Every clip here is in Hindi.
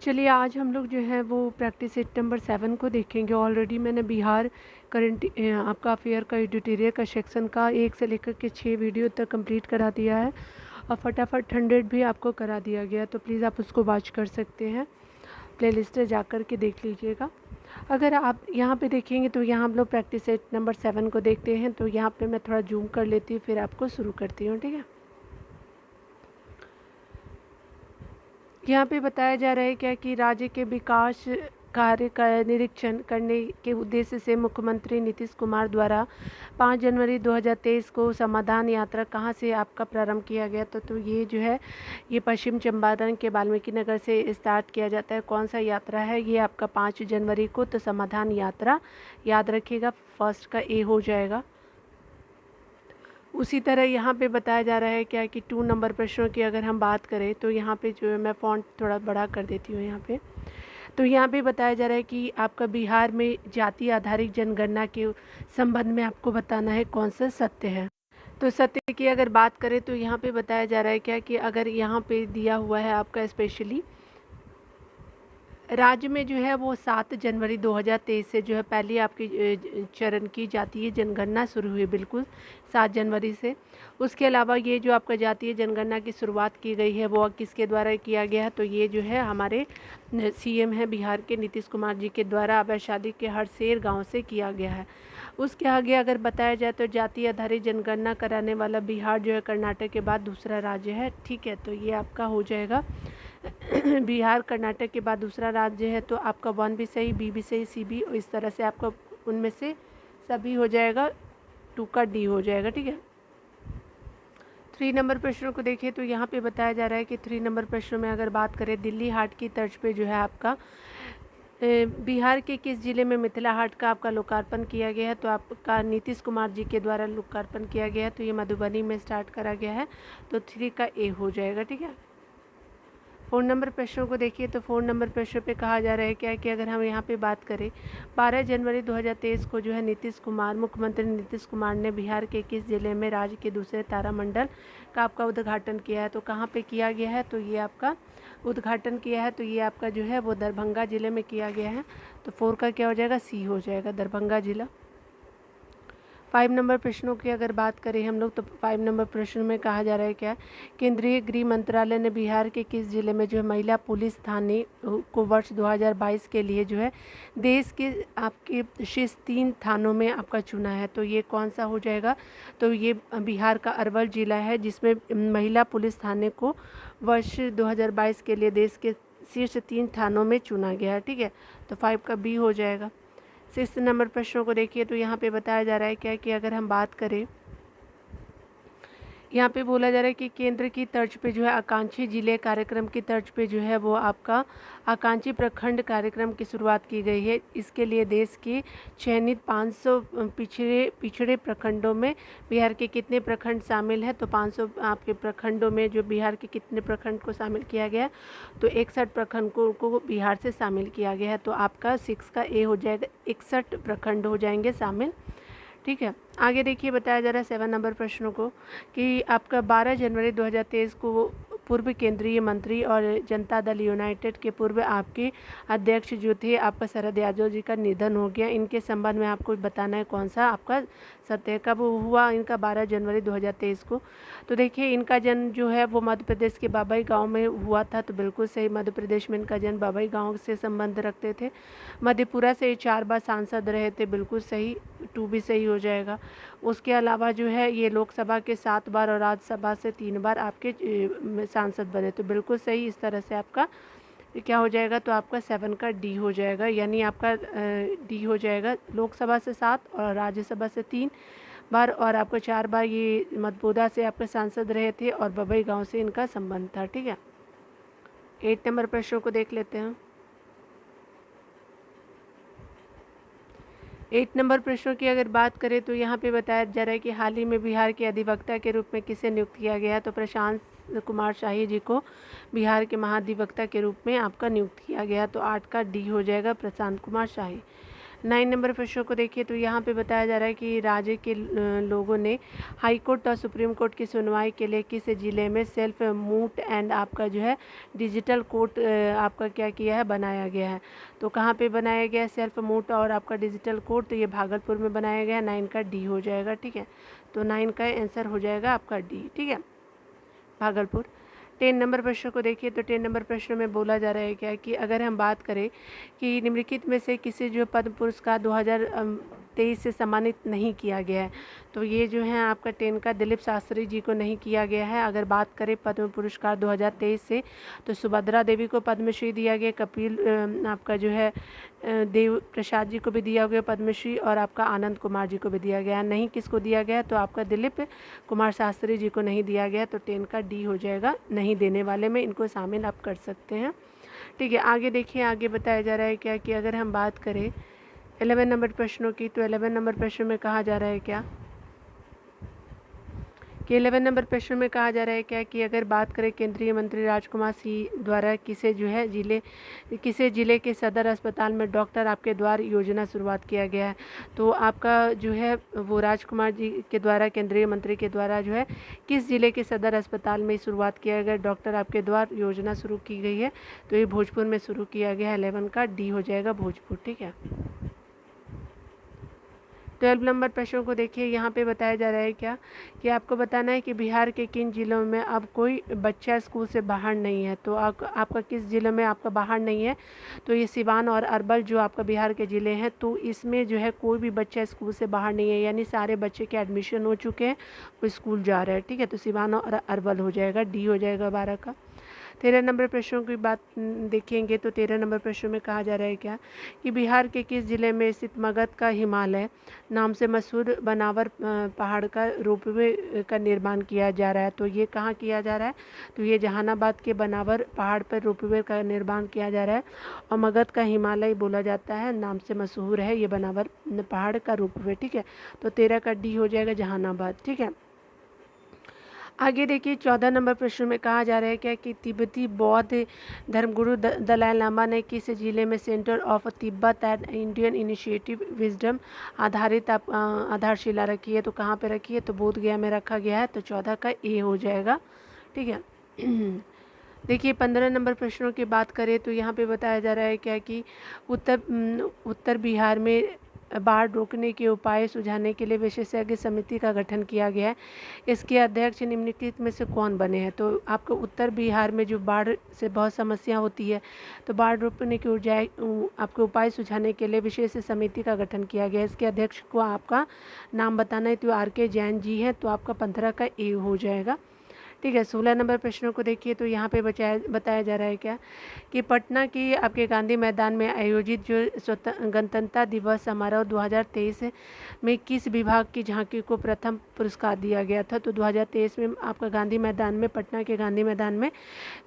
चलिए आज हम लोग जो है वो प्रैक्टिस सेट नंबर 7 को देखेंगे। ऑलरेडी मैंने बिहार करंट आपका अफेयर का एडिटोरियल का सेक्शन का 1 से लेकर के 6 वीडियो तक कंप्लीट करा दिया है और फटाफट 100 भी आपको करा दिया गया, तो प्लीज़ आप उसको वॉच कर सकते हैं। प्लेलिस्ट में जा कर के देख लीजिएगा। अगर आप यहाँ पे देखेंगे तो यहाँ हम लोग प्रैक्टिस सेट नंबर 7 को देखते हैं। तो यहाँ पे मैं थोड़ा जूम कर लेती हूँ, फिर आपको शुरू करती हूँ, ठीक है। यहाँ पे बताया जा रहा है क्या कि राज्य के विकास कार्य का निरीक्षण करने के उद्देश्य से मुख्यमंत्री नीतीश कुमार द्वारा 5 जनवरी 2023 को समाधान यात्रा कहाँ से आपका प्रारंभ किया गया। तो ये जो है ये पश्चिम चंपारण के वाल्मीकि नगर से स्टार्ट किया जाता है। कौन सा यात्रा है ये आपका 5 जनवरी को। तो समाधान यात्रा याद रखिएगा, फर्स्ट का ए हो जाएगा। उसी तरह यहाँ पे बताया जा रहा है क्या कि 2 नंबर प्रश्नों की अगर हम बात करें तो यहाँ पे जो है मैं फ़ॉन्ट थोड़ा बड़ा कर देती हूँ यहाँ पे। तो यहाँ पे बताया जा रहा है कि आपका बिहार में जाति आधारित जनगणना के संबंध में आपको बताना है कौन सा सत्य है। तो सत्य की अगर बात करें तो यहाँ पे बताया जा रहा है क्या कि अगर यहाँ पे दिया हुआ है आपका स्पेशली राज्य में जो है वो 7 जनवरी 2023 से जो है पहली आपकी चरण की जातीय जनगणना शुरू हुई, बिल्कुल 7 जनवरी से। उसके अलावा ये जो आपका जातीय जनगणना की शुरुआत की गई है वो किसके द्वारा किया गया है। तो ये जो है हमारे सीएम है बिहार के नीतीश कुमार जी के द्वारा वैशाली के हरसेर गांव से किया गया है। उसके आगे अगर बताया जाए तो जाति आधारित जनगणना कराने वाला बिहार जो है कर्नाटक के बाद दूसरा राज्य है, ठीक है। तो ये आपका हो जाएगा बिहार कर्नाटक के बाद दूसरा राज्य है। तो आपका 1 भी सही, बी भी सही, सी भी, इस तरह से आपका उनमें से सभी हो जाएगा, 2 का डी हो जाएगा, ठीक है। 3 नंबर प्रश्नों को देखिए तो यहाँ पे बताया जा रहा है कि 3 नंबर प्रश्नों में अगर बात करें दिल्ली हाट की तर्ज पे जो है आपका बिहार के किस जिले में मिथिला हाट का आपका लोकार्पण किया गया है। तो आपका नीतीश कुमार जी के द्वारा लोकार्पण किया गया है। तो ये मधुबनी में स्टार्ट करा गया है। तो 3 का ए हो जाएगा, ठीक है। 4 नंबर प्रश्नों को देखिए तो 4 नंबर प्रश्न पे कहा जा रहा है क्या कि अगर हम यहाँ पे बात करें 12 जनवरी 2023 को जो है मुख्यमंत्री नीतीश कुमार ने बिहार के किस जिले में राज्य के दूसरे तारामंडल का आपका उद्घाटन किया है। तो कहाँ पे किया गया है। तो ये आपका उद्घाटन किया है, तो ये आपका जो है वो दरभंगा जिले में किया गया है। तो 4 का क्या हो जाएगा, सी हो जाएगा, दरभंगा जिला। 5 नंबर प्रश्नों की अगर बात करें हम लोग तो 5 नंबर प्रश्न में कहा जा रहा है क्या, केंद्रीय गृह मंत्रालय ने बिहार के किस जिले में जो है महिला पुलिस थाने को वर्ष 2022 के लिए जो है देश के आपके शीर्ष 3 थानों में आपका चुना है। तो ये कौन सा हो जाएगा। तो ये बिहार का अरवल जिला है जिसमें महिला पुलिस थाने को वर्ष 2022 के लिए देश के शीर्ष 3 थानों में चुना गया है, ठीक है। तो 5 का बी हो जाएगा। 6 नंबर प्रश्नों को देखिए तो यहाँ पे बताया जा रहा है क्या कि अगर हम बात करें यहाँ पे बोला जा रहा है कि केंद्र की तर्ज पे जो है आकांक्षी जिले कार्यक्रम की तर्ज पे जो है वो आपका आकांक्षी प्रखंड कार्यक्रम की शुरुआत की गई है। इसके लिए देश के चयनित 500 पिछड़े प्रखंडों में बिहार के कितने प्रखंड शामिल हैं। तो 500 आपके प्रखंडों में जो बिहार के कितने प्रखंड को शामिल किया गया है। तो 61 प्रखंड को बिहार से शामिल किया गया है। तो आपका 6 का ए हो जाएगा, 61 प्रखंड हो जाएंगे शामिल, ठीक है। आगे देखिए बताया जा रहा है 7 नंबर प्रश्नों को कि आपका 12 जनवरी 2023 को पूर्व केंद्रीय मंत्री और जनता दल यूनाइटेड के पूर्व आपके अध्यक्ष जो थे आपका शरद यादव जी का निधन हो गया। इनके संबंध में आपको बताना है कौन सा आपका सत्य है। कब हुआ इनका, 12 जनवरी 2023 को। तो देखिए इनका जन्म जो है वो मध्य प्रदेश के बाबई गांव में हुआ था। तो बिल्कुल सही, मध्य प्रदेश में इनका जन्म बाबई गांव से संबंध रखते थे। मधेपुरा से 4 बार सांसद रहे थे, बिल्कुल सही, 2 भी सही हो जाएगा। उसके अलावा जो है ये लोकसभा के 7 बार और राज्यसभा से 3 बार आपके सांसद बने। तो बिल्कुल सही, इस तरह से आपका क्या हो जाएगा। तो आपका 7 का डी हो जाएगा, यानी आपका डी हो जाएगा। लोकसभा से 7 और राज्यसभा से 3 बार और आपको 4 बार ये मधेपुरा से आपके सांसद रहे थे और बबई गांव से इनका संबंध था, ठीक है। 8 नंबर प्रश्नों को देख लेते हैं। 8 नंबर प्रश्नों की अगर बात करें तो यहाँ पे बताया जा रहा है कि हाल ही में बिहार के अधिवक्ता के रूप में किसे नियुक्त किया गया है। तो प्रशांत कुमार शाही जी को बिहार के महाधिवक्ता के रूप में आपका नियुक्त किया गया। तो 8 का डी हो जाएगा, प्रशांत कुमार शाही। 9 नंबर प्रश्न को देखिए तो यहाँ पे बताया जा रहा है कि राज्य के लोगों ने हाई कोर्ट और सुप्रीम कोर्ट की सुनवाई के लिए किस जिले में सेल्फ मूट एंड आपका जो है डिजिटल कोर्ट आपका क्या किया है, बनाया गया है। तो कहाँ पे बनाया गया है सेल्फ मूट और आपका डिजिटल कोर्ट, तो ये भागलपुर में बनाया गया है। 9 का डी हो जाएगा, ठीक है। तो 9 का आंसर हो जाएगा आपका डी, ठीक है, भागलपुर। 10 नंबर प्रश्न को देखिए तो 10 नंबर प्रश्न में बोला जा रहा है क्या कि अगर हम बात करें कि निम्नलिखित में से किसी जो पद्म पुरस्कार 2023 से सम्मानित नहीं किया गया है, तो ये जो है आपका 10 का दिलीप शास्त्री जी को नहीं किया गया है। अगर बात करें पद्म पुरस्कार 2023 से तो सुभद्रा देवी को पद्मश्री दिया गया, कपिल आपका जो है देव प्रसाद जी को भी दिया गया पद्मश्री, और आपका आनंद कुमार जी को भी दिया गया। नहीं किसको दिया गया तो आपका दिलीप कुमार शास्त्री जी को नहीं दिया गया। तो 10 का डी हो जाएगा, नहीं देने वाले में इनको शामिल आप कर सकते हैं, ठीक है। आगे देखिए, आगे बताया जा रहा है क्या कि अगर हम बात करें 11 नंबर प्रश्नों की तो 11 नंबर प्रश्न में कहा जा रहा है क्या कि 11 नंबर प्रश्न में कहा जा रहा है क्या कि अगर बात करें केंद्रीय मंत्री राजकुमार सिंह द्वारा किसे जिले के सदर अस्पताल में डॉक्टर आपके द्वार योजना शुरुआत किया गया है। तो आपका जो है वो राजकुमार जी के द्वारा, केंद्रीय मंत्री के द्वारा जो है किस जिले के सदर अस्पताल में शुरुआत किया गया डॉक्टर आपके द्वार योजना शुरू की गई है। तो ये भोजपुर में शुरू किया गया है। 11 का डी हो जाएगा, भोजपुर, ठीक है। 12 नंबर प्रश्नों को देखिए, यहाँ पे बताया जा रहा है क्या कि आपको बताना है कि बिहार के किन जिलों में अब कोई बच्चा स्कूल से बाहर नहीं है। तो आपका किस जिले में आपका बाहर नहीं है, तो ये सिवान और अरवल जो आपका बिहार के ज़िले हैं, तो इसमें जो है कोई भी बच्चा स्कूल से बाहर नहीं है, यानी सारे बच्चे के एडमिशन हो चुके हैं, वो स्कूल जा रहे हैं, ठीक है। तो सिवान और अरवल हो जाएगा, डी हो जाएगा 12 का। 13 नंबर प्रश्नों की बात देखेंगे तो 13 नंबर प्रश्न में कहा जा रहा है क्या कि बिहार के किस जिले में स्थित मगध का हिमालय नाम से मशहूर बनावर पहाड़ का रोपवे का निर्माण किया जा रहा है। तो ये कहाँ किया जा रहा है, तो ये जहानाबाद के बनावर पहाड़ पर रोपवे का निर्माण किया जा रहा है, और मगध का हिमालय बोला जाता है, नाम से मशहूर है ये बनावर पहाड़ का रोपवे, ठीक है। तो 13 का डी हो जाएगा, जहानाबाद, ठीक है। आगे देखिए 14 नंबर प्रश्न में कहा जा रहा है क्या कि तिब्बती बौद्ध धर्मगुरु दलाई लामा ने किस जिले में centre of Tibet and Indian initiative wisdom आधारित आधारशिला रखी है। तो कहाँ पे रखी है, तो बोध गया में रखा गया है। तो 14 का ए हो जाएगा, ठीक है। देखिए 15 नंबर प्रश्नों की बात करें तो यहाँ पे बताया जा रहा है क्या कि उत्तर बिहार में बाढ़ रोकने के उपाय सुझाने के लिए विशेषज्ञ समिति का गठन किया गया है। इसके अध्यक्ष निम्नलिखित में से कौन बने हैं। तो आपको उत्तर बिहार में जो बाढ़ से बहुत समस्या होती है, तो बाढ़ रोकने के आपके उपाय सुझाने के लिए विशेष समिति का गठन किया गया है। इसके अध्यक्ष को आपका नाम बताना है, तो आर.के. जैन जी हैं। तो आपका 15 का ए हो जाएगा, ठीक है। 16 नंबर प्रश्नों को देखिए तो यहाँ पे बताया जा रहा है क्या कि पटना की आपके गांधी मैदान में आयोजित जो गणतंत्रता दिवस समारोह 2023 में किस विभाग की झांकी को प्रथम पुरस्कार दिया गया था। तो 2023 में आपका गांधी मैदान में, पटना के गांधी मैदान में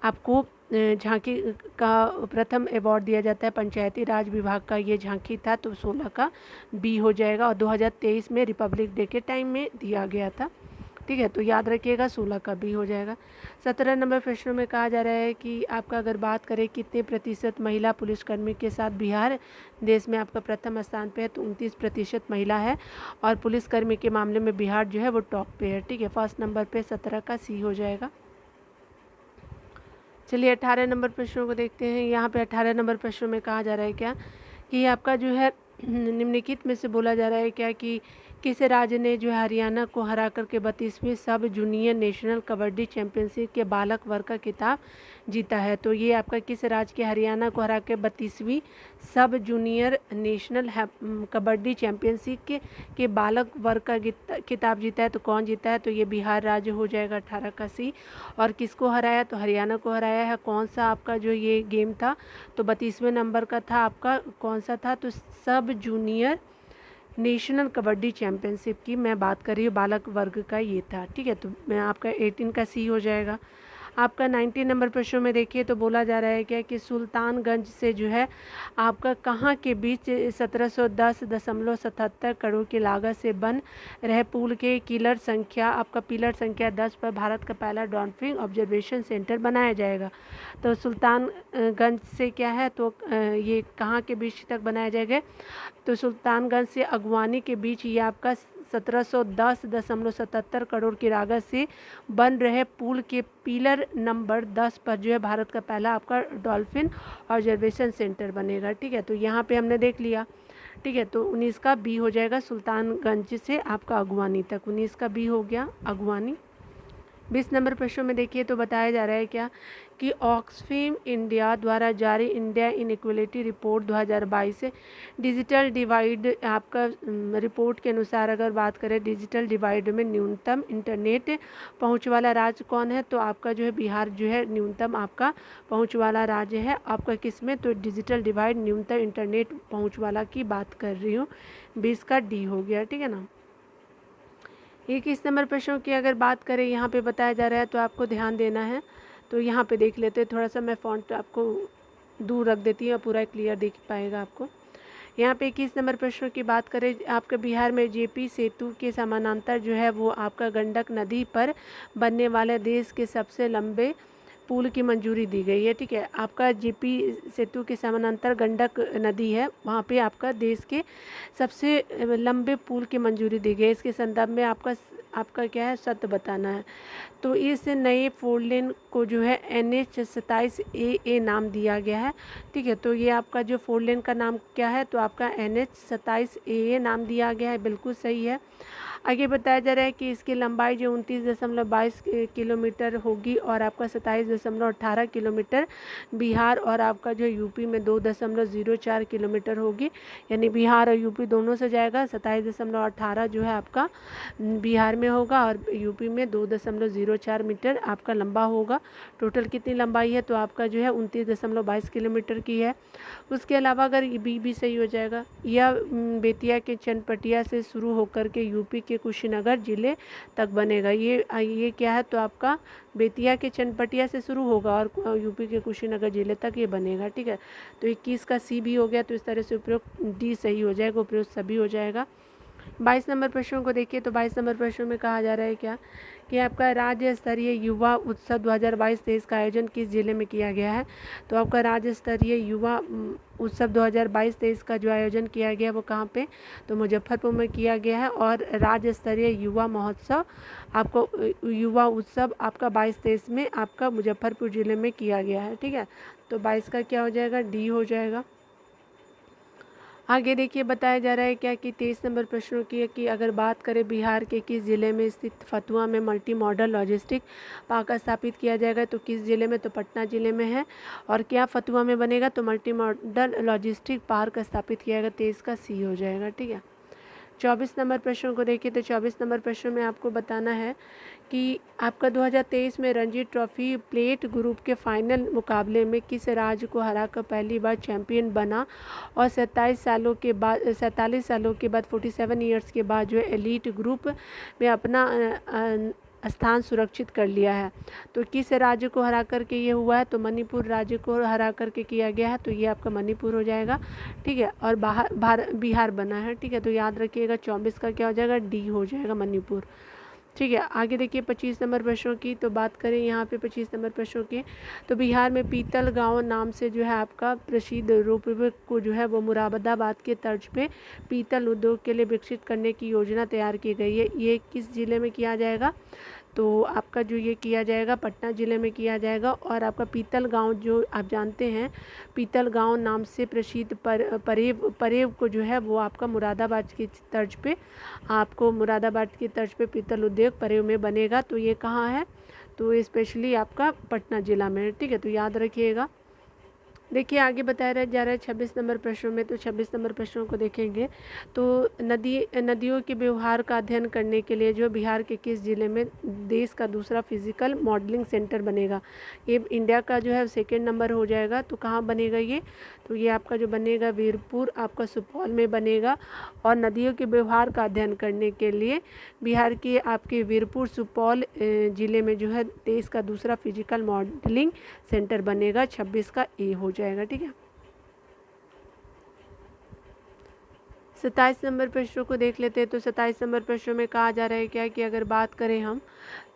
आपको झांकी का प्रथम अवार्ड दिया जाता है, पंचायती राज विभाग का ये झांकी था। तो 16 का बी हो जाएगा, और 2023 में रिपब्लिक डे के टाइम में दिया गया था, ठीक है। तो याद रखिएगा 16 का बी हो जाएगा। 17 नंबर प्रश्न में कहा जा रहा है कि आपका अगर बात करें कितने प्रतिशत महिला पुलिसकर्मी के साथ बिहार देश में आपका प्रथम स्थान पे है, तो 29% महिला है, और पुलिसकर्मी के मामले में बिहार जो है वो टॉप पे है, ठीक है। फर्स्ट नंबर पे 17 का सी हो जाएगा। चलिए 18 नंबर प्रश्नों को देखते हैं। यहाँ पे 18 नंबर प्रश्न में कहा जा रहा है क्या कि आपका जो है निम्नलिखित में से बोला जा रहा है क्या कि किस राज्य ने जो है हरियाणा को हरा करके 32वीं सब जूनियर नेशनल कबड्डी चैंपियनशिप के बालक वर्ग का खिताब जीता है। तो ये आपका किस राज्य के हरियाणा को हरा के 32वीं सब जूनियर नेशनल कबड्डी चैंपियनशिप के बालक वर्ग का खिताब जीता है। तो कौन जीता है, तो ये बिहार राज्य हो जाएगा, 18 का सी। और किसको हराया, तो हरियाणा को हराया है। कौन सा आपका जो ये गेम था, तो 32वें नंबर का था आपका, कौन सा था, तो सब जूनियर नेशनल कबड्डी चैंपियनशिप की मैं बात कर रही हूँ, बालक वर्ग का ये था, ठीक है। तो मैं आपका 18 का सी हो जाएगा। आपका 90 नंबर प्रश्न में देखिए तो बोला जा रहा है क्या कि सुल्तानगंज से जो है आपका कहाँ के बीच 1710.77 करोड़ की लागत से बन रहे पुल के पिलर संख्या 10 पर भारत का पहला डॉल्फिन ऑब्जर्वेशन सेंटर बनाया जाएगा। तो सुल्तानगंज से क्या है तो ये कहाँ के बीच तक बनाया जाएगा, तो सुल्तानगंज से अगवानी के बीच ये आपका 1710.77 करोड़ की लागत से बन रहे पुल के पिलर नंबर 10 पर जो है भारत का पहला आपका डॉल्फिन ऑब्जर्वेशन सेंटर बनेगा। ठीक है, तो यहाँ पे हमने देख लिया। ठीक है, तो 19 का बी हो जाएगा सुल्तानगंज से आपका अगवानी तक, 19 का बी हो गया अगवानी। 20 नंबर प्रश्न में देखिए तो बताया जा रहा है क्या कि ऑक्सफैम इंडिया द्वारा जारी India inequality report 2022 digital divide आपका रिपोर्ट के अनुसार अगर बात करें डिजिटल डिवाइड में न्यूनतम इंटरनेट पहुंच वाला राज्य कौन है, तो आपका जो है बिहार जो है न्यूनतम आपका पहुंच वाला राज्य है। आपका किस में, तो डिजिटल डिवाइड न्यूनतम इंटरनेट पहुँच वाला की बात कर रही हूँ। 20 का डी हो गया। ठीक है ना। 21 नंबर प्रश्नों की अगर बात करें यहाँ पे बताया जा रहा है तो आपको ध्यान देना है। तो यहाँ पे देख लेते हैं, थोड़ा सा मैं फ़ॉन्ट आपको दूर रख देती हूँ, पूरा क्लियर दिख पाएगा आपको। यहाँ पे 21 नंबर प्रश्न की बात करें, आपके बिहार में जेपी सेतु के समानांतर जो है वो आपका गंडक नदी पर बनने वाले देश के सबसे लंबे पुल की मंजूरी दी गई है। ठीक है, आपका जेपी सेतु के समानांतर गंडक नदी है, वहाँ पे आपका देश के सबसे लंबे पुल की मंजूरी दी गई है। इसके संदर्भ में आपका क्या है, सत्य बताना है। तो इस नए 4 लेन को जो है NH27AA नाम दिया गया है। ठीक है, तो ये आपका जो 4 लेन का नाम क्या है, तो आपका NH27AA नाम दिया गया है, बिल्कुल सही है। आगे बताया जा रहा है कि इसकी लंबाई जो 29.22 किलोमीटर होगी और आपका 27.18 किलोमीटर बिहार और आपका जो यूपी में 2.04 किलोमीटर होगी, यानी बिहार और यूपी दोनों से जाएगा। 27.18 जो है आपका बिहार में होगा और यूपी में 2.04 मीटर आपका लंबा होगा। टोटल कितनी लंबाई है, तो आपका जो है 29.22 किलोमीटर की है। उसके अलावा अगर बी भी सही हो जाएगा, यह बेतिया के चनपटिया से शुरू होकर के यूपी के कुशीनगर जिले तक बनेगा। ये क्या है, तो आपका बेतिया के चनपटिया से शुरू होगा और यूपी के कुशीनगर जिले तक ये बनेगा। ठीक है, तो 21 का सी भी हो गया, तो इस तरह से उपयुक्त डी सही हो जाएगा, उपयुक्त सभी हो जाएगा। 22 नंबर प्रश्नों को देखिए तो 22 नंबर प्रश्नों में कहा जा रहा है क्या कि आपका राज्य स्तरीय युवा उत्सव 2022-23 का आयोजन किस जिले में किया गया है, तो आपका राज्य स्तरीय युवा उत्सव 2022-23 का जो आयोजन किया गया है वो कहाँ पे, तो मुजफ्फरपुर में किया गया है। और राज्य स्तरीय युवा महोत्सव आपको युवा उत्सव आपका 22-23 में आपका मुजफ्फरपुर ज़िले में किया गया है। ठीक है, तो 22 का क्या हो जाएगा, डी हो जाएगा। आगे देखिए बताया जा रहा है क्या कि 23 नंबर प्रश्नों की है कि अगर बात करें बिहार के किस ज़िले में स्थित फतुहा में मल्टी मॉडल लॉजिस्टिक पार्क स्थापित किया जाएगा, तो किस ज़िले में, तो पटना ज़िले में है। और क्या फतुहा में बनेगा, तो मल्टी मॉडल लॉजिस्टिक पार्क स्थापित किया जाएगा, 23 का सी हो जाएगा। ठीक है, 24 नंबर प्रश्नों को देखिए तो 24 नंबर प्रश्न में आपको बताना है कि आपका 2023 में रणजी ट्रॉफी प्लेट ग्रुप के फाइनल मुकाबले में किस राज्य को हराकर पहली बार चैंपियन बना और 47 सालों के बाद 47 ईयर्स के बाद जो है एलीट ग्रुप में अपना स्थान सुरक्षित कर लिया है। तो किस राज्य को हरा करके ये हुआ है, तो मणिपुर राज्य को हरा करके किया गया है, तो ये आपका मणिपुर हो जाएगा। ठीक है, और बिहार बना है। ठीक है, तो याद रखिएगा 24 का क्या हो जाएगा, डी हो जाएगा मणिपुर। ठीक है, आगे देखिए 25 नंबर प्रश्नों की तो बात करें यहाँ पे 25 नंबर प्रश्नों की, तो बिहार में पीतल गांव नाम से जो है आपका प्रसिद्ध रोपवे को जो है वो मुरादाबाद के तर्ज पे पीतल उद्योग के लिए विकसित करने की योजना तैयार की गई है। ये किस ज़िले में किया जाएगा, तो आपका जो ये किया जाएगा पटना ज़िले में किया जाएगा। और आपका पीतल गांव जो आप जानते हैं पीतल गांव नाम से प्रसिद्ध परेव को जो है वो आपका मुरादाबाद की तर्ज पे पीतल उद्योग परेव में बनेगा। तो ये कहाँ है, तो स्पेशली आपका पटना ज़िला में है। ठीक है, तो याद रखिएगा। देखिए आगे बताया जा रहा है 26 नंबर प्रश्नों में। तो 26 नंबर प्रश्नों को देखेंगे तो नदियों के व्यवहार का अध्ययन करने के लिए जो बिहार के किस जिले में देश का दूसरा फिजिकल मॉडलिंग सेंटर बनेगा। ये इंडिया का जो है सेकेंड नंबर हो जाएगा। तो कहाँ बनेगा ये, तो ये आपका जो बनेगा वीरपुर आपका सुपौल में बनेगा। और नदियों के व्यवहार का अध्ययन करने के लिए बिहार के आपके वीरपुर सुपौल ज़िले में जो है देश का दूसरा फिजिकल मॉडलिंग सेंटर बनेगा। 26 का ए हो जाएगा। ठीक है, 27 नंबर प्रश्नों को देख लेते हैं। तो 27 नंबर प्रश्नों में कहा जा रहा है क्या कि अगर बात करें हम,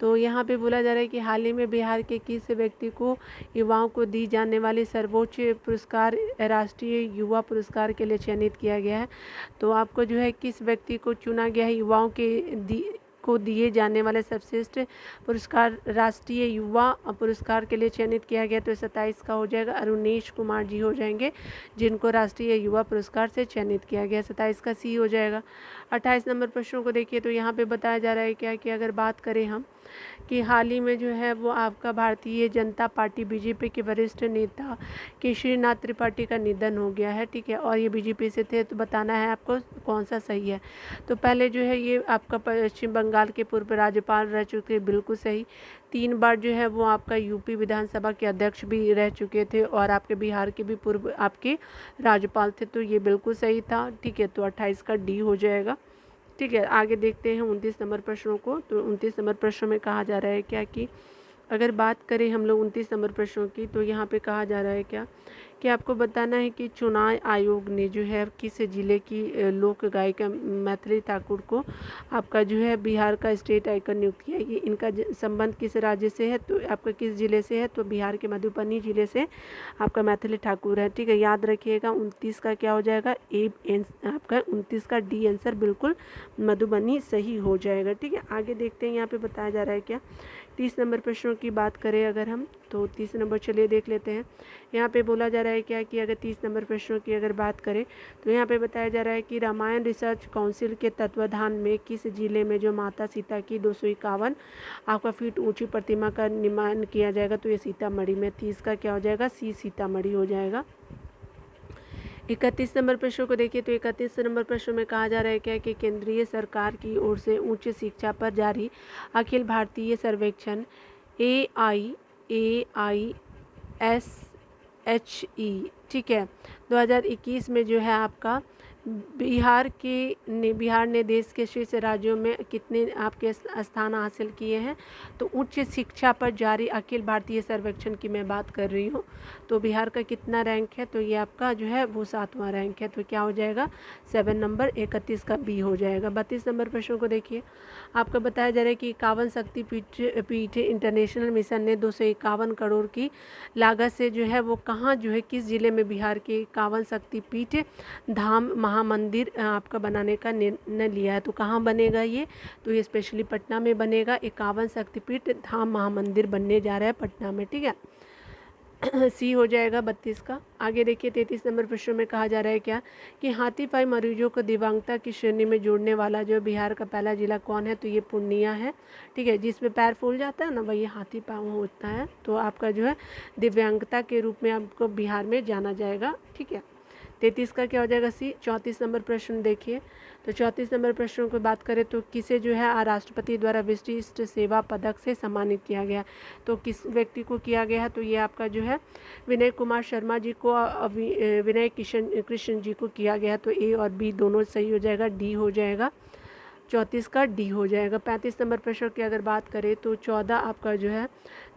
तो यहाँ पे बोला जा रहा है कि हाल ही में बिहार के किस व्यक्ति को युवाओं को दी जाने वाली सर्वोच्च पुरस्कार राष्ट्रीय युवा पुरस्कार के लिए चयनित किया गया है। तो आपको जो है किस व्यक्ति को चुना गया है युवाओं को दिए जाने वाले सर्वश्रेष्ठ पुरस्कार राष्ट्रीय युवा पुरस्कार के लिए चयनित किया गया। तो 27 का हो जाएगा अरुणेश कुमार जी हो जाएंगे, जिनको राष्ट्रीय युवा पुरस्कार से चयनित किया गया। 27 का सी हो जाएगा। 28 नंबर प्रश्नों को देखिए तो यहाँ पे बताया जा रहा है क्या कि अगर बात करें हम कि हाल ही में जो है वो आपका भारतीय जनता पार्टी बीजेपी के वरिष्ठ नेता केशरीनाथ त्रिपाठी का निधन हो गया है। ठीक है, और ये बीजेपी से थे। तो बताना है आपको कौन सा सही है। तो पहले जो है ये आपका पश्चिम बंगाल के पूर्व राज्यपाल रह चुके, बिल्कुल सही। 3 बार जो है वो आपका यूपी विधानसभा के अध्यक्ष भी रह चुके थे और आपके बिहार के भी पूर्व आपके राज्यपाल थे। तो ये बिल्कुल सही था। ठीक है, तो 28 का डी हो जाएगा। ठीक है, आगे देखते हैं 29 नंबर प्रश्नों को। तो 29 नंबर प्रश्नों में कहा जा रहा है क्या कि अगर बात करें हम लोग 29 नंबर प्रश्नों की, तो यहाँ पे कहा जा रहा है क्या कि आपको बताना है कि चुनाव आयोग ने जो है किस जिले की लोक गायिका मैथिली ठाकुर को आपका जो है बिहार का स्टेट आइकन नियुक्त किया है। ये इनका संबंध किस राज्य से है, तो आपका किस जिले से है, तो बिहार के मधुबनी जिले से आपका मैथिली ठाकुर है। ठीक है, याद रखिएगा 29 का क्या हो जाएगा आपका 29 का डी आंसर बिल्कुल मधुबनी सही हो जाएगा। ठीक है, आगे देखते हैं यहाँ पे बताया जा रहा है क्या। 30 नंबर प्रश्नों की बात करें अगर हम, तो 30 नंबर चलिए देख लेते हैं। यहाँ पे बोला जा रहा है क्या कि अगर 30 नंबर प्रश्नों की अगर बात करें तो यहाँ पे बताया जा रहा है कि रामायण रिसर्च काउंसिल के तत्वाधान में किस जिले में जो माता सीता की 251 आपका फीट ऊंची प्रतिमा का निर्माण किया जाएगा। तो ये सीतामढ़ी में। 30 का क्या हो जाएगा, सी सीतामढ़ी हो जाएगा। 31 नंबर प्रश्न को देखिए तो 31 नंबर प्रश्न में कहा जा रहा है क्या कि केंद्रीय सरकार की ओर से उच्च शिक्षा पर जारी अखिल भारतीय सर्वेक्षण AIAISHE, ठीक है, 2021 में जो है आपका बिहार ने देश के शीर्ष राज्यों में कितने आपके स्थान हासिल किए हैं। तो उच्च शिक्षा पर जारी अखिल भारतीय सर्वेक्षण की मैं बात कर रही हूँ। तो बिहार का कितना रैंक है, तो ये आपका जो है वो 7वां रैंक है। तो क्या हो जाएगा 7 नंबर। 31 का बी हो जाएगा। 32 नंबर प्रश्नों को देखिए, आपका बताया जा रहा है कि 51 शक्ति पीठ इंटरनेशनल मिशन ने 251 करोड़ की लागत से जो है वो कहाँ जो है किस जिले में बिहार के 51 शक्ति पीठ धाम महामंदिर आपका बनाने का निर्णय लिया है। तो कहाँ बनेगा ये, तो ये स्पेशली पटना में बनेगा। 51 शक्तिपीठ धाम महामंदिर बनने जा रहा है पटना में। ठीक है, सी हो जाएगा 32 का। आगे देखिए 33 नंबर प्रश्न में कहा जा रहा है क्या कि हाथी पाई मरीजों को दिव्यांगता की श्रेणी में जोड़ने वाला जो बिहार का पहला जिला कौन है, तो ये पूर्णिया है। ठीक है, जिसमें पैर फूल जाता है ना वही हाथी पाँव होता है। तो आपका जो है दिव्यांगता के रूप में आपको बिहार में जाना जाएगा। ठीक है, 33 का क्या हो जाएगा सी। 34 नंबर प्रश्न देखिए, तो 34 नंबर प्रश्नों की बात करें तो किसे जो है राष्ट्रपति द्वारा विशिष्ट सेवा पदक से सम्मानित किया गया। तो किस व्यक्ति को किया गया है, तो ये आपका जो है विनय कुमार शर्मा जी को विनय कृष्ण जी को किया गया। तो ए और बी दोनों सही हो जाएगा। डी हो जाएगा। 34 का डी हो जाएगा। 35 नंबर प्रश्न की अगर बात करें तो 14 आपका जो है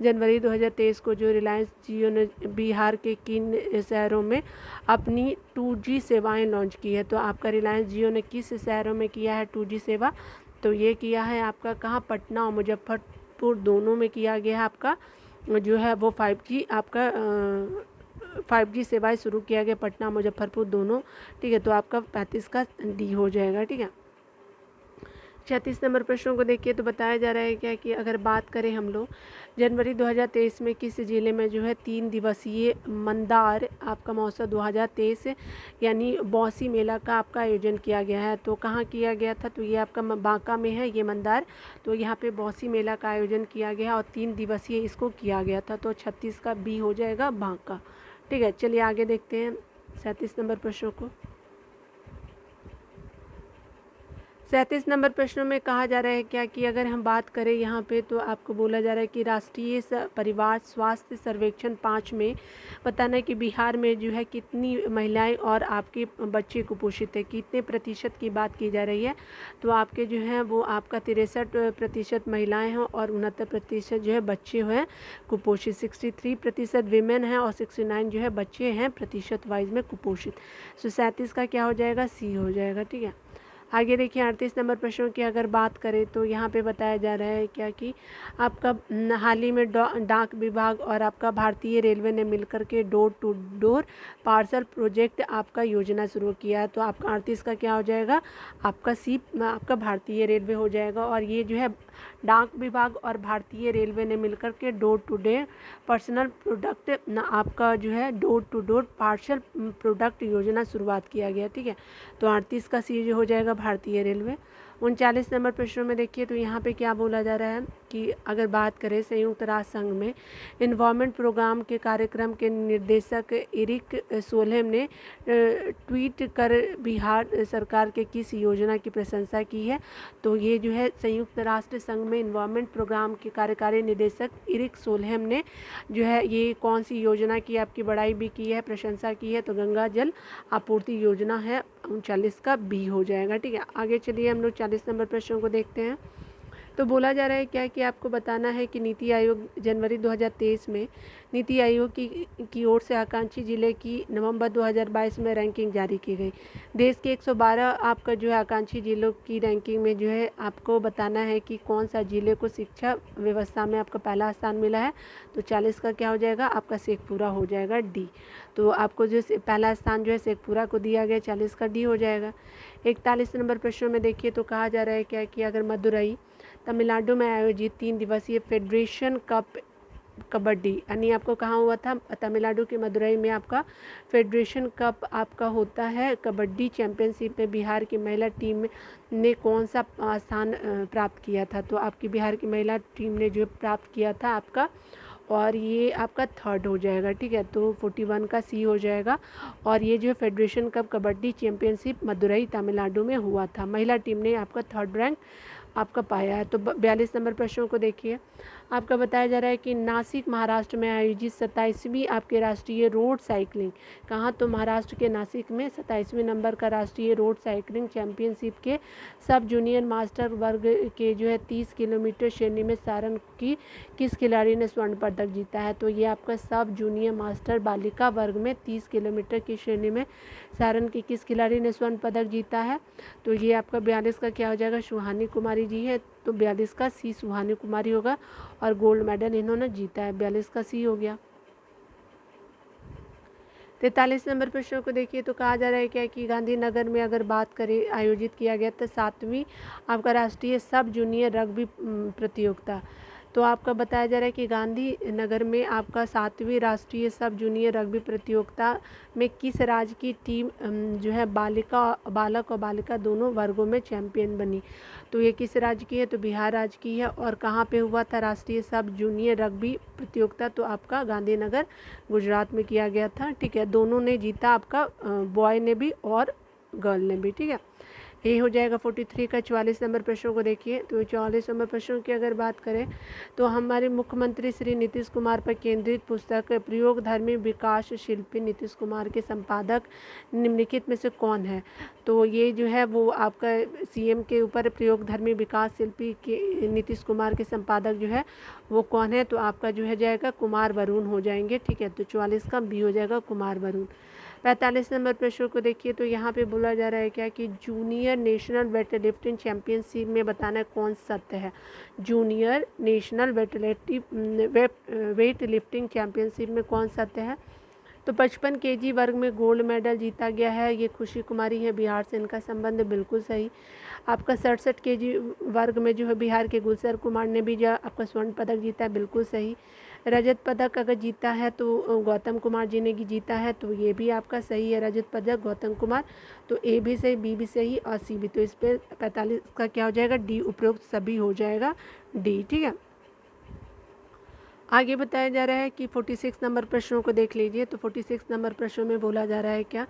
जनवरी 2023 को जो रिलायंस जियो ने बिहार के किन शहरों में अपनी 2G सेवाएं लॉन्च की है। तो आपका रिलायंस जियो ने किस शहरों में किया है 2G सेवा, तो ये किया है आपका कहाँ, पटना और मुजफ्फरपुर दोनों में किया गया है। आपका जो है वो 5G आपका 5G सेवाएं शुरू किया गया पटना मुजफ्फरपुर दोनों। ठीक है, तो आपका 35 का डी हो जाएगा। ठीक है, 36 नंबर प्रश्नों को देखिए तो बताया जा रहा है क्या कि अगर बात करें हम लोग जनवरी 2023 में किस जिले में जो है 3 दिवसीय मंदार आपका महोत्सव 2023 यानी बौसी मेला का आपका आयोजन किया गया है। तो कहाँ किया गया था, तो ये आपका बांका में है ये मंदार। तो यहाँ पे बौसी मेला का आयोजन किया गया और 3 दिवसीय इसको किया गया था। तो 36 का बी हो जाएगा बांका। ठीक है, चलिए आगे देखते हैं 37 नंबर प्रश्नों को। 37 नंबर प्रश्नों में कहा जा रहा है क्या कि अगर हम बात करें यहाँ पे तो आपको बोला जा रहा है कि राष्ट्रीय परिवार स्वास्थ्य सर्वेक्षण 5 में बताना है कि बिहार में जो है कितनी महिलाएं और आपके बच्चे कुपोषित है, कितने प्रतिशत की बात की जा रही है। तो आपके जो है वो आपका 63% महिलाएँ हैं और 69% जो है बच्चे हैं कुपोषित, 63% विमेन हैं और 69 जो है बच्चे हैं प्रतिशत वाइज में कुपोषित। सो 37 का क्या हो जाएगा, सी हो जाएगा। ठीक है, आगे देखिए 38 नंबर प्रश्नों की अगर बात करें तो यहाँ पे बताया जा रहा है क्या कि आपका हाल ही में डाक विभाग और आपका भारतीय रेलवे ने मिलकर के door to door parcel project आपका योजना शुरू किया है। तो आपका 38 का क्या हो जाएगा, आपका सी आपका भारतीय रेलवे हो जाएगा। और ये जो है डाक विभाग और भारतीय रेलवे ने मिलकर के door to door personal product आपका जो है door to door parcel product योजना शुरुआत किया गया। ठीक है, तो 38 का सी हो जाएगा भारतीय रेलवे। 39 नंबर प्रश्नों में देखिए तो यहाँ पे क्या बोला जा रहा है कि अगर बात करें संयुक्त राष्ट्र संघ में इन्वायरमेंट प्रोग्राम के कार्यक्रम के निर्देशक एरिक सोलेम ने ट्वीट कर बिहार सरकार के किस योजना की प्रशंसा की है। तो ये जो है संयुक्त राष्ट्र संघ में इन्वायरमेंट प्रोग्राम के कार्यकारी निदेशक एरिक सोलेम ने जो है ये कौन सी योजना की आपकी बड़ाई भी की है, प्रशंसा की है। तो गंगा जल आपूर्ति योजना है, 39 का बी हो जाएगा। ठीक है, आगे चलिए हम लोग 40 नंबर प्रश्नों को देखते हैं। तो बोला जा रहा है क्या कि आपको बताना है कि नीति आयोग जनवरी 2023 में नीति आयोग की ओर से आकांक्षी जिले की नवंबर 2022 में रैंकिंग जारी की गई। देश के 112 आपका जो है आकांक्षी जिलों की रैंकिंग में जो है आपको बताना है कि कौन सा जिले को शिक्षा व्यवस्था में आपका पहला स्थान मिला है। तो 40 का क्या हो जाएगा, आपका शेखपुरा हो जाएगा, डी। तो आपको जो पहला स्थान जो है शेखपुरा को दिया गया, 40 का डी हो जाएगा। 41 नंबर प्रश्नों में देखिए तो कहा जा रहा है क्या कि अगर मदुरई तमिलनाडु में आयोजित 3 दिवसीय फेडरेशन कप कबड्डी यानी आपको कहाँ हुआ था, तमिलनाडु के मदुरई में आपका फेडरेशन कप आपका होता है कबड्डी चैंपियनशिप में बिहार की महिला टीम ने कौन सा स्थान प्राप्त किया था। तो आपकी बिहार की महिला टीम ने जो प्राप्त किया था आपका, और ये आपका थर्ड हो जाएगा। ठीक है, तो 41 का सी हो जाएगा। और ये जो federation cup kabaddi championship Madurai Tamil Nadu में हुआ था, महिला टीम ने आपका थर्ड रैंक आपका पाया है। तो 42 नंबर प्रश्नों को देखिए, आपका बताया जा रहा है कि नासिक महाराष्ट्र में आयोजित 27वीं आपके राष्ट्रीय रोड साइकिलिंग कहाँ, तो महाराष्ट्र के नासिक में 27वें नंबर का राष्ट्रीय रोड साइकिलिंग चैंपियनशिप के सब जूनियर मास्टर वर्ग के जो है 30 किलोमीटर श्रेणी में सारण की किस खिलाड़ी ने स्वर्ण पदक जीता है। तो ये आपका सब जूनियर मास्टर बालिका वर्ग में 30 किलोमीटर की श्रेणी में सारण की किस खिलाड़ी ने स्वर्ण पदक जीता है। तो ये आपका 42 का क्या हो जाएगा, सुहानी कुमारी जी है। तो 42 का सी सुहानी कुमारी होगा और गोल्ड मेडल इन्होंने जीता है, 42 का सी हो गया। 43 नंबर प्रश्नों को देखिए तो कहा जा रहा है क्या कि गांधीनगर में अगर बात करें आयोजित किया गया था 7वीं आपका राष्ट्रीय सब जूनियर रग्बी प्रतियोगिता। तो आपका बताया जा रहा है कि गांधीनगर में आपका 7वीं राष्ट्रीय सब जूनियर रग्बी प्रतियोगिता में किस राज्य की टीम जो है बालक और बालिका दोनों वर्गों में चैंपियन बनी। तो ये किस राज्य की है, तो बिहार राज्य की है। और कहाँ पे हुआ था राष्ट्रीय सब जूनियर रग्बी प्रतियोगिता, तो आपका गांधीनगर गुजरात में किया गया था। ठीक है, दोनों ने जीता, आपका बॉय ने भी और गर्ल ने भी। ठीक है, ये हो जाएगा 43 का। 44 नंबर प्रश्नों को देखिए तो 44 नंबर प्रश्नों की अगर बात करें तो हमारे मुख्यमंत्री श्री नीतीश कुमार पर केंद्रित पुस्तक प्रयोगधर्मी विकास शिल्पी नीतीश कुमार के संपादक निम्नलिखित में से कौन है। तो ये जो है वो आपका सीएम के ऊपर प्रयोगधर्मी विकास शिल्पी के नीतीश कुमार के संपादक जो है वो कौन है। तो आपका जो है जाएगा कुमार वरुण हो जाएंगे। ठीक है, तो 44 का बी हो जाएगा कुमार वरुण। 45 नंबर प्रश्न को देखिए तो यहाँ पे बोला जा रहा है क्या कि junior national weight lifting championship में बताना है कौन सत्य है। Junior national weight lifting championship में कौन सत्य है। तो 55 केजी वर्ग में गोल्ड मेडल जीता गया है, ये खुशी कुमारी है, बिहार से इनका संबंध बिल्कुल सही। आपका 67 केजी वर्ग में जो है बिहार के गुलशन कुमार ने भी जो आपका स्वर्ण पदक जीता है, बिल्कुल सही। रजत पदक अगर जीता है तो गौतम कुमार जी ने जीता है, तो ये भी आपका सही है, रजत पदक गौतम कुमार। तो ए भी सही, बी भी सही और सी भी। तो इस पर 45 का क्या हो जाएगा, डी उपरोक्त सभी हो जाएगा, डी। ठीक है, आगे बताया जा रहा है कि 46 नंबर प्रश्नों को देख लीजिए। तो 46 नंबर प्रश्नों में बोला जा रहा है क्या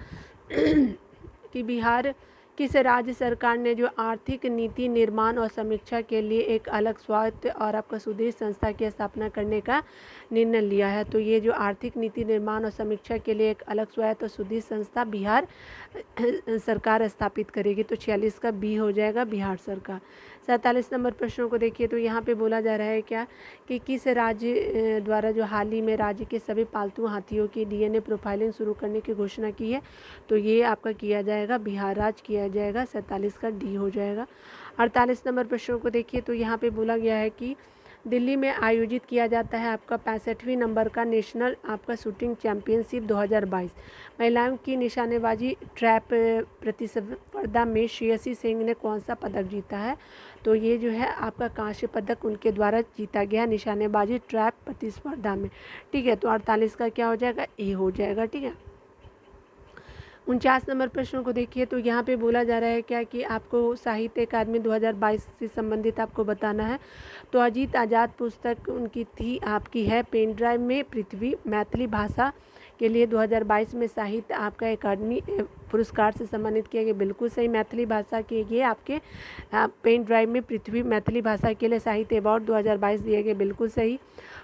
कि बिहार किस राज्य सरकार ने जो आर्थिक नीति निर्माण और समीक्षा के लिए एक अलग स्वायत्त और आपका सुदृढ़ संस्था की स्थापना करने का निर्णय लिया है। तो ये जो आर्थिक नीति निर्माण और समीक्षा के लिए एक अलग स्वायत्त और सुदृढ़ संस्था बिहार सरकार स्थापित करेगी। तो 46 का बी हो जाएगा, बिहार सरकार। 47 नंबर प्रश्नों को देखिए। तो यहाँ पे बोला जा रहा है क्या कि किस राज्य द्वारा जो हाल ही में राज्य के सभी पालतू हाथियों की डीएनए प्रोफाइलिंग शुरू करने की घोषणा की है। तो ये आपका किया जाएगा, बिहार राज्य किया जाएगा। 47 का डी हो जाएगा। 48 नंबर प्रश्नों को देखिए। तो यहाँ पे बोला गया है कि दिल्ली में आयोजित किया जाता है आपका 65वीं नंबर का नेशनल आपका शूटिंग चैंपियनशिप 2022। महिलाओं की निशानेबाजी ट्रैप प्रतिस्पर्धा में श्रेयसी सिंह ने कौन सा पदक जीता है। तो ये जो है आपका कांस्य पदक उनके द्वारा जीता गया निशानेबाजी ट्रैप प्रतिस्पर्धा में। ठीक है, तो 48 का क्या हो जाएगा, ए हो जाएगा। ठीक है, 49 नंबर प्रश्नों को देखिए। तो यहाँ पे बोला जा रहा है क्या कि आपको साहित्य अकादमी 2022 से संबंधित आपको बताना है। तो अजीत आज़ाद पुस्तक उनकी थी, आपकी है पेन ड्राइव में पृथ्वी, मैथिली भाषा के लिए 2022 में साहित्य आपका अकादमी पुरस्कार से सम्मानित किया गया। बिल्कुल सही, मैथिली भाषा के ये आपके पेन ड्राइव में पृथ्वी मैथिली भाषा के लिए साहित्य अवार्ड 2022 दिए गए। बिल्कुल सही।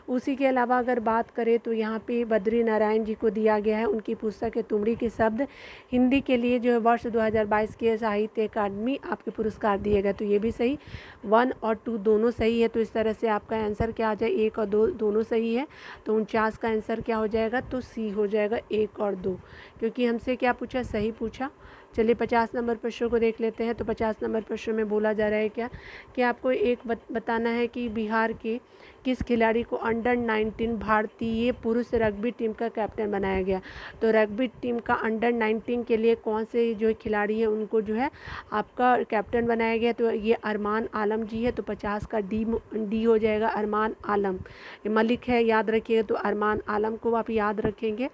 उसी के अलावा अगर बात करें तो यहाँ पे बद्री नारायण जी को दिया गया है, उनकी पुस्तक है तुमड़ी के शब्द, हिंदी के लिए जो है वर्ष 2022 के साहित्य अकादमी आपके पुरस्कार दिए गए। तो ये भी सही, 1 और 2 दोनों सही है। तो इस तरह से आपका आंसर क्या आ जाए, 1 और 2 दोनों सही है। तो 49 का आंसर क्या हो जाएगा, तो सी हो जाएगा, 1 और 2, क्योंकि हमसे क्या पूछा, सही पूछा। चलिए 50 नंबर प्रश्नों को देख लेते हैं। तो 50 नंबर प्रश्न में बोला जा रहा है क्या कि आपको एक बताना है कि बिहार के किस खिलाड़ी को अंडर 19 भारतीय पुरुष रग्बी टीम का कैप्टन बनाया गया। तो रग्बी टीम का अंडर 19 के लिए कौन से जो खिलाड़ी हैं उनको जो है आपका कैप्टन बनाया गया। तो ये अरमान आलम जी है। तो 50 का डी हो जाएगा, अरमान आलम। मलिक है, याद रखिएगा। तो अरमान आलम को आप याद रखेंगे।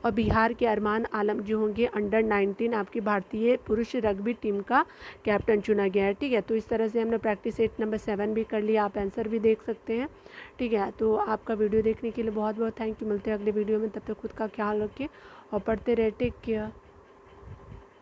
और बिहार के अरमान आलम जो होंगे अंडर 19 आपकी भारतीय पुरुष रग्बी टीम का कैप्टन चुना गया है। ठीक है, तो इस तरह से हमने प्रैक्टिस सेट नंबर 7 भी कर लिया, आप आंसर भी देख सकते हैं। ठीक है, तो आपका वीडियो देखने के लिए बहुत बहुत थैंक यू। मिलते हैं अगले वीडियो में, तब तक खुद का ख्याल रखिए और पढ़ते रहे। Take care.